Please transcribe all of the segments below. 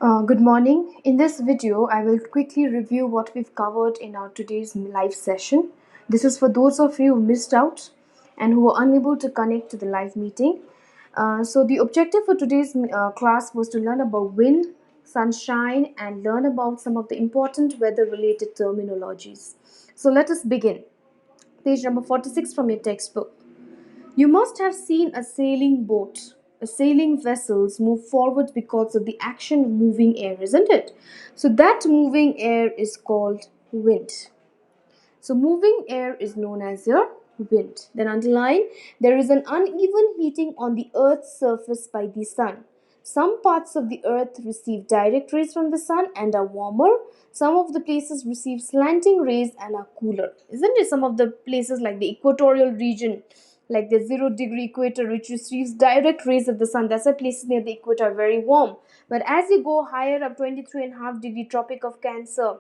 Good morning. In this video, I will quickly review what we've covered in our today's live session. This is for those of you who missed out and who were unable to connect to the live meeting. So the objective for today's class was to learn about wind, sunshine, and learn about some of the important weather-related terminologies. So let us begin. Page number 46 from your textbook. You must have seen a sailing boat. A sailing vessels move forward because of the action of moving air, isn't it? So that moving air is called wind. So moving air is known as your wind. Then underline, there is an uneven heating on the earth's surface by the sun. Some parts of the earth receive direct rays from the sun and are warmer. Some of the places receive slanting rays and are cooler. Isn't it? Some of the places like the equatorial region, like the 0 degree equator, which receives direct rays of the sun, that's why places near the equator are very warm. But as you go higher up, 23.5 degree Tropic of Cancer,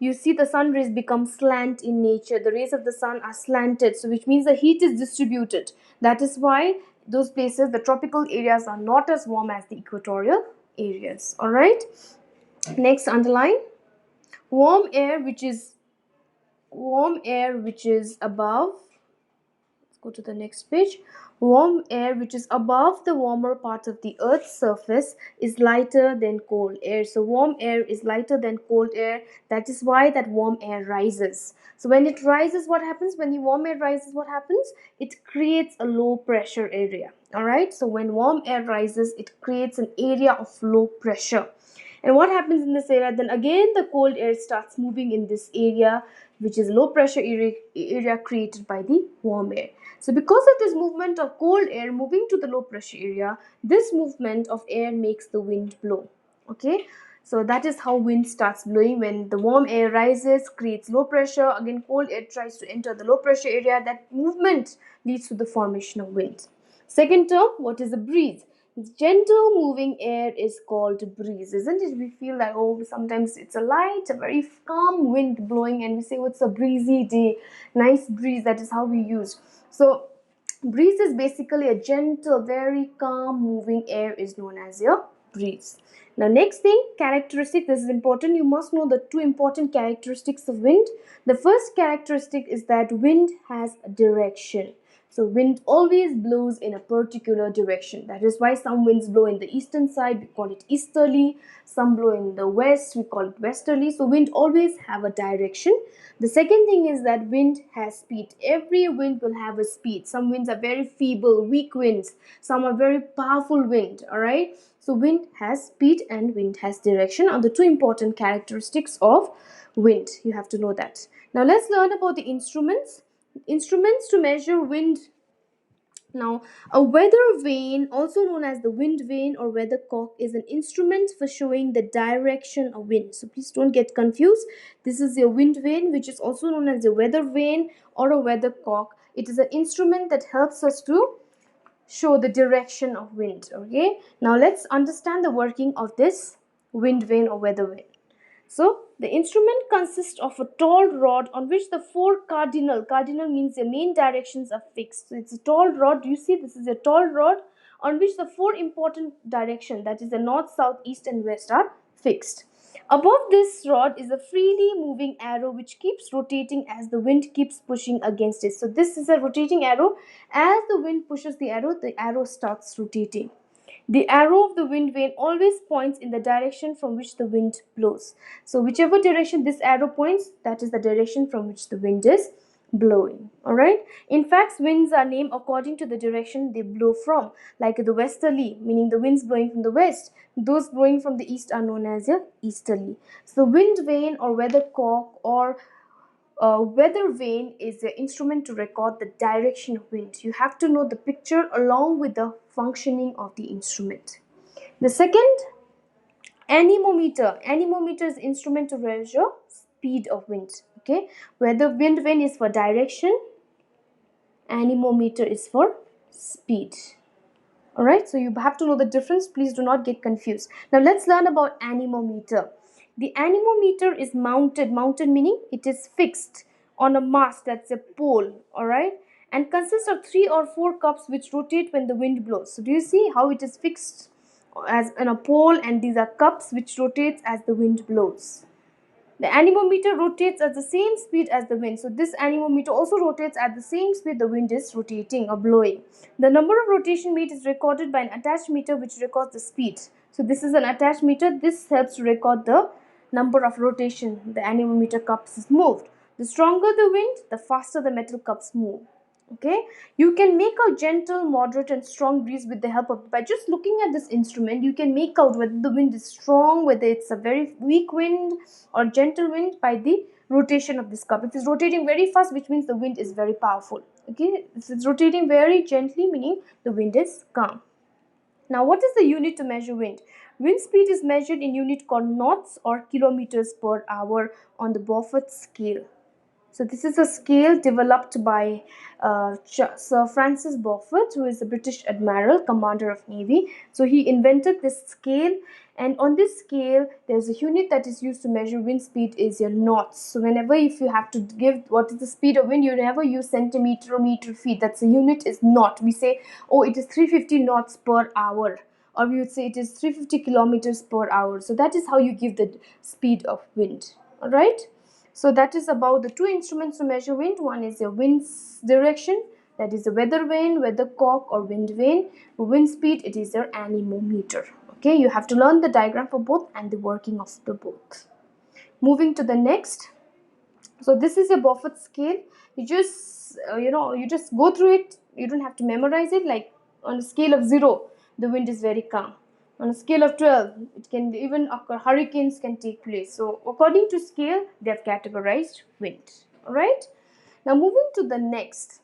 you see the sun rays become slant in nature. The rays of the sun are slanted, so which means the heat is distributed. That is why those places, the tropical areas, are not as warm as the equatorial areas. All right. Next, underline warm air which is above. Let's go to the next page. Warm air which is above the warmer part of the earth's surface is lighter than cold air. So warm air is lighter than cold air. That is why that warm air rises. So when it rises, what happens? When the warm air rises, what happens? It creates a low pressure area. Alright, so when warm air rises, it creates an area of low pressure. And what happens in this area? Then again the cold air starts moving in this area, which is low pressure area created by the warm air. So because of this movement of cold air moving to the low pressure area, this movement of air makes the wind blow. Okay, so that is how wind starts blowing. When the warm air rises, creates low pressure, again cold air tries to enter the low pressure area, that movement leads to the formation of wind. Second term, what is a breeze? Gentle moving air is called breeze, isn't it? We feel that, oh, sometimes it's a light, a very calm wind blowing, and we say, oh, it's a breezy day, nice breeze. That is how we use. So breeze is basically a gentle, very calm moving air is known as your breeze. Now next thing, characteristic. This is important. You must know the two important characteristics of wind. The first characteristic is that wind has a direction. So wind always blows in a particular direction. That is why some winds blow in the eastern side, we call it easterly. Some blow in the west, we call it westerly. So wind always have a direction. The second thing is that wind has speed. Every wind will have a speed. Some winds are very feeble, weak winds. Some are very powerful wind. Alright. So wind has speed and wind has direction are the two important characteristics of wind. You have to know that. Now let's learn about the instruments. Instruments to measure wind. Now, a weather vane, also known as the wind vane or weathercock, is an instrument for showing the direction of wind. So please don't get confused. This is your wind vane, which is also known as a weather vane or a weathercock. It is an instrument that helps us to show the direction of wind. Okay. Now let's understand the working of this wind vane or weather vane. So the instrument consists of a tall rod on which the four cardinal means the main directions are fixed. So it's a tall rod. You see, this is a tall rod on which the four important directions, that is the north, south, east and west, are fixed. Above this rod is a freely moving arrow which keeps rotating as the wind keeps pushing against it. So this is a rotating arrow. As the wind pushes the arrow starts rotating. The arrow of the wind vane always points in the direction from which the wind blows. So whichever direction this arrow points, that is the direction from which the wind is blowing. Alright. In fact, winds are named according to the direction they blow from. Like the westerly, meaning the winds blowing from the west. Those blowing from the east are known as a easterly. So wind vane or weathercock or weather vane is the instrument to record the direction of wind. You have to know the picture along with the functioning of the instrument. The second, anemometer. Anemometer is instrument to measure speed of wind. Okay, where the wind vane is for direction, anemometer is for speed. Alright, so you have to know the difference. Please do not get confused. Now let's learn about anemometer. The anemometer is mounted meaning it is fixed on a mast, that's a pole, alright, and consists of 3 or 4 cups which rotate when the wind blows. So do you see how it is fixed as in a pole, and these are cups which rotates as the wind blows. The anemometer rotates at the same speed as the wind. So this anemometer also rotates at the same speed the wind is rotating or blowing. The number of rotation made is recorded by an attached meter which records the speed. So this is an attached meter. This helps to record the number of rotation the anemometer cups is moved. The stronger the wind, the faster the metal cups move. Okay, you can make a gentle, moderate and strong breeze with the help of, by just looking at this instrument you can make out whether the wind is strong, whether it's a very weak wind or gentle wind by the rotation of this cup. If it's rotating very fast, which means the wind is very powerful. Okay, if it's rotating very gently, meaning the wind is calm. Now, what is the unit to measure wind? Wind speed is measured in unit called knots or kilometers per hour on the Beaufort scale. So this is a scale developed by Sir Francis Beaufort, who is a British admiral, commander of navy. So he invented this scale, and on this scale there's a unit that is used to measure wind speed is your knots. So whenever if you have to give what is the speed of wind, you never use centimeter or meter feet. That's the unit is knot. We say, oh, it is 350 knots per hour, or we would say it is 350 kilometers per hour. So that is how you give the speed of wind. All right. So that is about the two instruments to measure wind. One is your wind's direction, that is the weather vane, weathercock or wind vane. Wind speed, it is your anemometer. Okay, you have to learn the diagram for both and the working of the both. Moving to the next. So this is a Beaufort scale. You just you just go through it. You don't have to memorize it. Like on a scale of 0, the wind is very calm. On a scale of 12, it can even occur, hurricanes can take place. So according to scale, they have categorized wind. All right. Now moving to the next,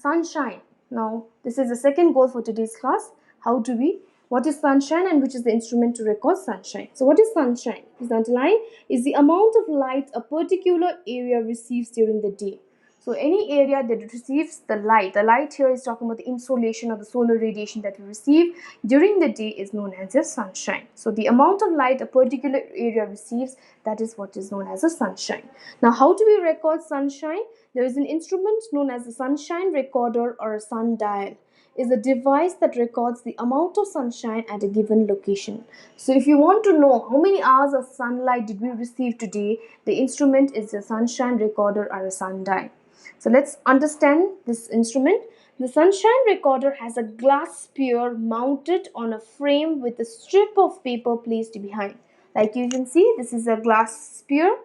sunshine. Now this is the second goal for today's class. How do we? What is sunshine and which is the instrument to record sunshine? So what is sunshine? Is underline is the amount of light a particular area receives during the day. So any area that receives the light here is talking about the insolation or the solar radiation that we receive during the day is known as a sunshine. So the amount of light a particular area receives, that is what is known as a sunshine. Now how do we record sunshine? There is an instrument known as a sunshine recorder or a sundial. Is a device that records the amount of sunshine at a given location. So if you want to know how many hours of sunlight did we receive today, the instrument is a sunshine recorder or a sundial. So let's understand this instrument. The sunshine recorder has a glass sphere mounted on a frame with a strip of paper placed behind. Like you can see, this is a glass sphere.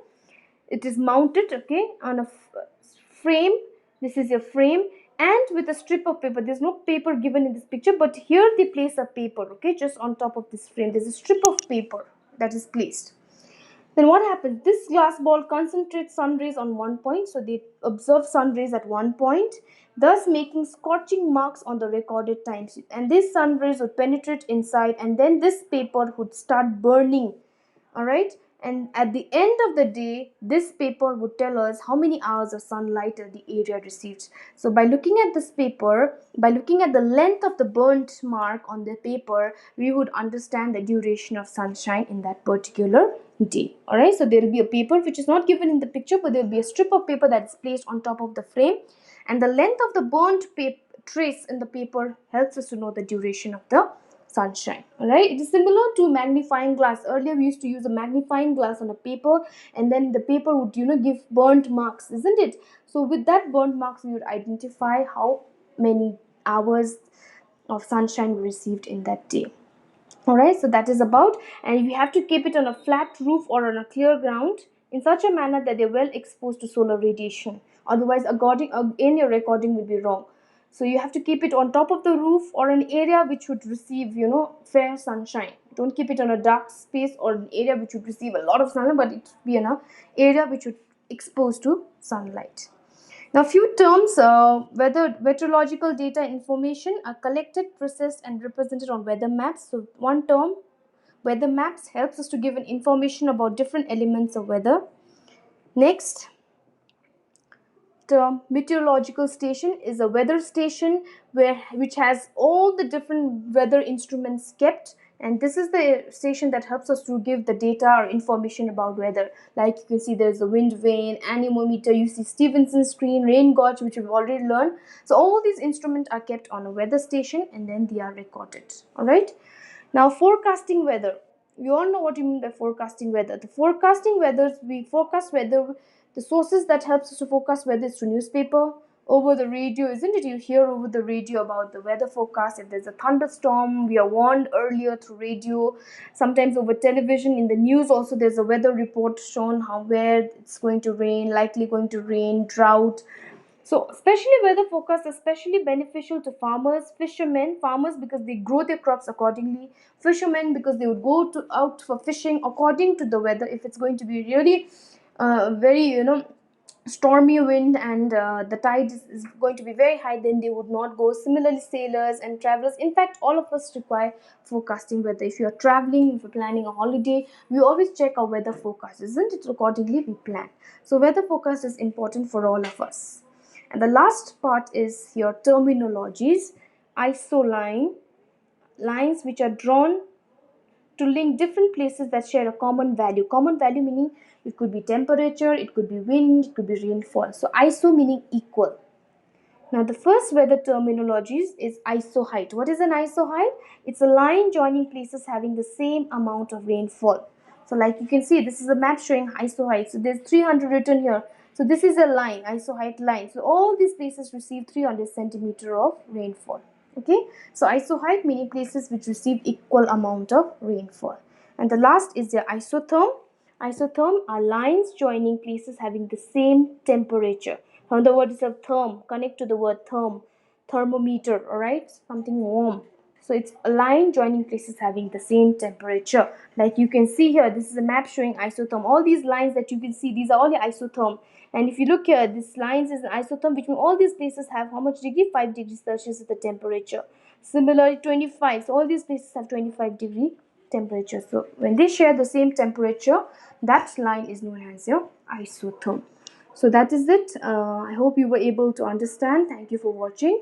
It is mounted, okay, on a frame. This is your frame, and with a strip of paper. There's no paper given in this picture, but here they place a paper, okay, just on top of this frame. There's a strip of paper that is placed. Then what happens? This glass ball concentrates sun rays on one point, so they observe sun rays at one point, thus making scorching marks on the recorded timesheet. And these sun rays would penetrate inside, and then this paper would start burning. All right, and at the end of the day, this paper would tell us how many hours of sunlight the area received. So by looking at this paper, by looking at the length of the burnt mark on the paper, we would understand the duration of sunshine in that particular day. All right, so there will be a paper which is not given in the picture, but there will be a strip of paper that is placed on top of the frame, and the length of the burnt trace in the paper helps us to know the duration of the sunshine. All right, it is similar to magnifying glass. Earlier we used to use a magnifying glass on a paper, and then the paper would give burnt marks, isn't it? So with that burnt marks, we would identify how many hours of sunshine we received in that day. All right, so that is about, and we have to keep it on a flat roof or on a clear ground in such a manner that they're well exposed to solar radiation. Otherwise, in your recording will be wrong. So you have to keep it on top of the roof or an area which would receive, fair sunshine. Don't keep it on a dark space or an area which would receive a lot of sunlight, but it should be in an area which would expose to sunlight. Now, few terms, weather meteorological data information are collected, processed, and represented on weather maps. So, one term, weather maps, helps us to give an information about different elements of weather. Next term, meteorological station, is a weather station which has all the different weather instruments kept, and this is the station that helps us to give the data or information about weather. Like you can see, there's the wind vane, anemometer, you see Stephenson's screen, rain gauge, which we've already learned. So all these instruments are kept on a weather station, and then they are recorded. All right. Now, forecasting weather. We all know what you mean by forecasting weather. The forecasting weather, we forecast weather. The sources that helps us to forecast weather is through newspaper, over the radio, isn't it? You hear over the radio about the weather forecast. If there's a thunderstorm, we are warned earlier through radio. Sometimes over television, in the news also, there's a weather report shown how where it's going to rain, likely going to rain, drought. So, especially weather forecast, especially beneficial to farmers, fishermen, farmers because they grow their crops accordingly, fishermen because they would go out for fishing according to the weather. If it's going to be really very, stormy wind and the tide is going to be very high, then they would not go. Similarly, sailors and travelers, in fact, all of us require forecasting weather. If you're traveling, if you're planning a holiday, we always check our weather forecast, isn't it? Accordingly, we plan. So, weather forecast is important for all of us. And the last part is your terminologies. Isoline, lines which are drawn to link different places that share a common value. Common value meaning it could be temperature, it could be wind, it could be rainfall. So iso meaning equal. Now the first weather terminologies is isoheight. What is an isoheight? It's a line joining places having the same amount of rainfall. So like you can see, this is a map showing isoheight. So there's 300 written here. So this is a line, isoheight line. So all these places receive 300 centimeter of rainfall. Okay, so isoheight meaning places which receive equal amount of rainfall. And the last is the isotherm. Isotherm are lines joining places having the same temperature. From the word itself, therm, connect to the word therm, thermometer, alright, something warm. So it's a line joining places having the same temperature. Like you can see here, this is a map showing isotherm. All these lines that you can see, these are all the isotherm. And if you look here, this lines is an isotherm, which means all these places have how much degree? 5 degrees Celsius is the temperature. Similarly, 25. So all these places have 25-degree temperature. So when they share the same temperature, that line is known as your isotherm. So that is it. I hope you were able to understand. Thank you for watching.